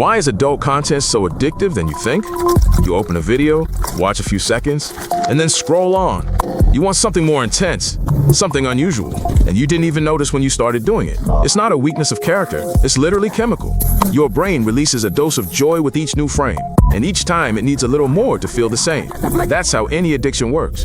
Why is adult content so addictive than you think? You open a video, watch a few seconds, and then scroll on. You want something more intense, something unusual, and you didn't even notice when you started doing it. It's not a weakness of character, it's literally chemical. Your brain releases a dose of joy with each new frame, and each time it needs a little more to feel the same. That's how any addiction works.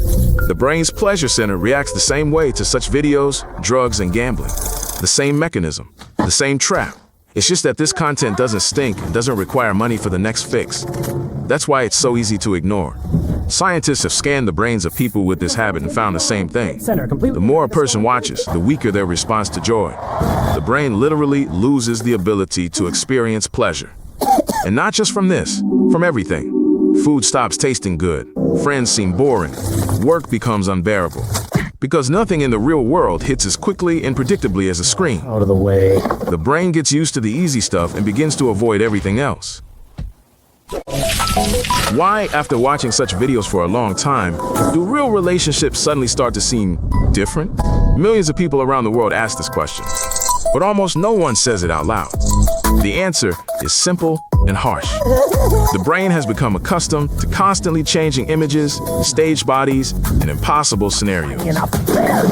The brain's pleasure center reacts the same way to such videos, drugs, and gambling. The same mechanism, the same trap. It's just that this content doesn't stink and doesn't require money for the next fix. That's why it's so easy to ignore. Scientists have scanned the brains of people with this habit and found the same thing. The more a person watches, the weaker their response to joy. The brain literally loses the ability to experience pleasure. And not just from this, from everything. Food stops tasting good, friends seem boring, work becomes unbearable. Because nothing in the real world hits as quickly and predictably as a screen. Out of the way. The brain gets used to the easy stuff and begins to avoid everything else. Why, after watching such videos for a long time, do real relationships suddenly start to seem different? Millions of people around the world ask this question, but almost no one says it out loud. The answer is simple and harsh. The brain has become accustomed to constantly changing images, staged bodies, and impossible scenarios.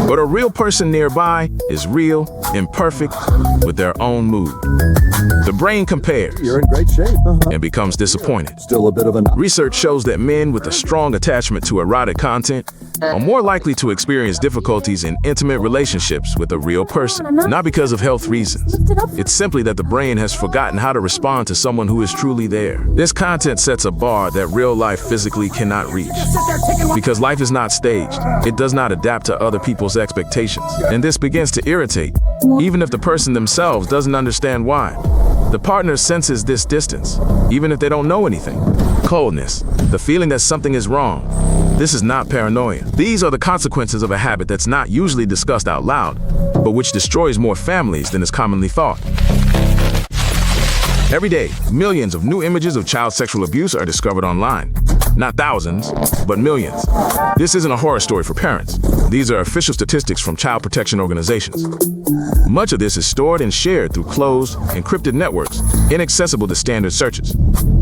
But a real person nearby is real, imperfect, with their own mood. The brain compares. You're in great shape. And becomes disappointed. Still a bit of a... Research shows that men with a strong attachment to erotic content are more likely to experience difficulties in intimate relationships with a real person, not because of health reasons. It's simply that the brain has forgotten how to respond to someone who is truly there. This content sets a bar that real life physically cannot reach. Because life is not staged, it does not adapt to other people's expectations. And this begins to irritate, even if the person themselves doesn't understand why. The partner senses this distance, even if they don't know anything. Coldness, the feeling that something is wrong. This is not paranoia. These are the consequences of a habit that's not usually discussed out loud, but which destroys more families than is commonly thought. Every day, millions of new images of child sexual abuse are discovered online. Not thousands, but millions. This isn't a horror story for parents. These are official statistics from child protection organizations. Much of this is stored and shared through closed, encrypted networks, inaccessible to standard searches.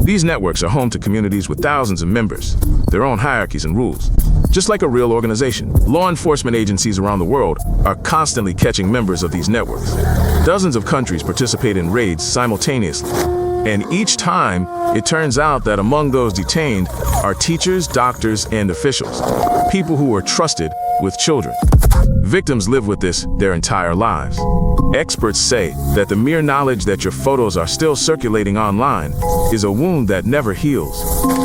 These networks are home to communities with thousands of members, their own hierarchies and rules. Just like a real organization, law enforcement agencies around the world are constantly catching members of these networks. Dozens of countries participate in raids simultaneously. And each time, it turns out that among those detained are teachers, doctors, and officials, people who are trusted with children. Victims live with this their entire lives. Experts say that the mere knowledge that your photos are still circulating online is a wound that never heals,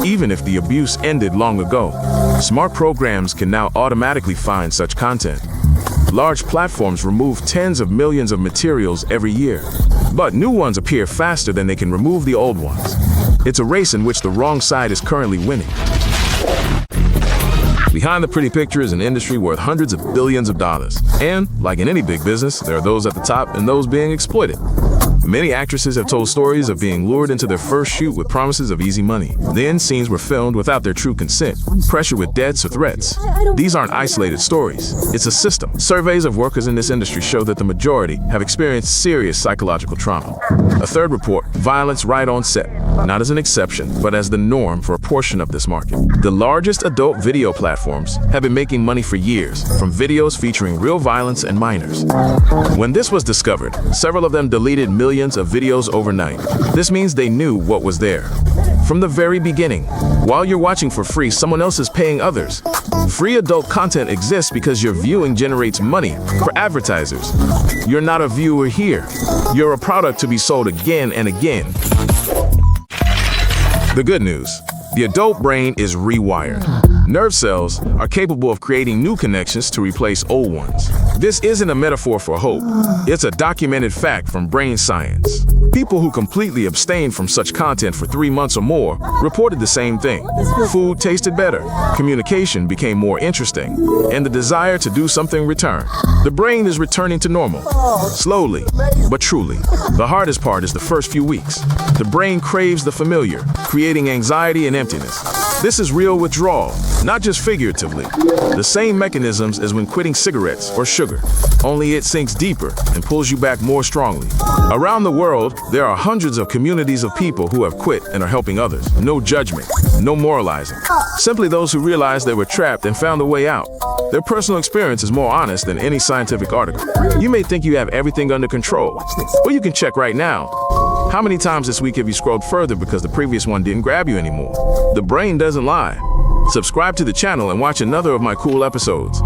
even if the abuse ended long ago. Smart programs can now automatically find such content. Large platforms remove tens of millions of materials every year, but new ones appear faster than they can remove the old ones. It's a race in which the wrong side is currently winning. Behind the pretty picture is an industry worth hundreds of billions of dollars. And, like in any big business, there are those at the top and those being exploited. Many actresses have told stories of being lured into their first shoot with promises of easy money. Then scenes were filmed without their true consent, pressure with debts or threats. These aren't isolated stories. It's a system. Surveys of workers in this industry show that the majority have experienced serious psychological trauma. A third report, violence right on set, not as an exception, but as the norm for a portion of this market. The largest adult video platforms have been making money for years from videos featuring real violence and minors. When this was discovered, several of them deleted millions of videos overnight. This means they knew what was there. From the very beginning, while you're watching for free, someone else is paying others. Free adult content exists because your viewing generates money for advertisers. You're not a viewer here. You're a product to be sold again and again. The good news, the adult brain is rewired. Nerve cells are capable of creating new connections to replace old ones. This isn't a metaphor for hope. It's a documented fact from brain science. People who completely abstained from such content for 3 months or more reported the same thing. Food tasted better, communication became more interesting, and the desire to do something returned. The brain is returning to normal, slowly, but truly. The hardest part is the first few weeks. The brain craves the familiar, creating anxiety and emptiness. This is real withdrawal, not just figuratively. The same mechanisms as when quitting cigarettes or sugar, only it sinks deeper and pulls you back more strongly. Around the world, there are hundreds of communities of people who have quit and are helping others. No judgment, no moralizing. Simply those who realized they were trapped and found a way out. Their personal experience is more honest than any scientific article. You may think you have everything under control. Well, you can check right now. How many times this week have you scrolled further because the previous one didn't grab you anymore? The brain doesn't lie. Subscribe to the channel and watch another of my cool episodes.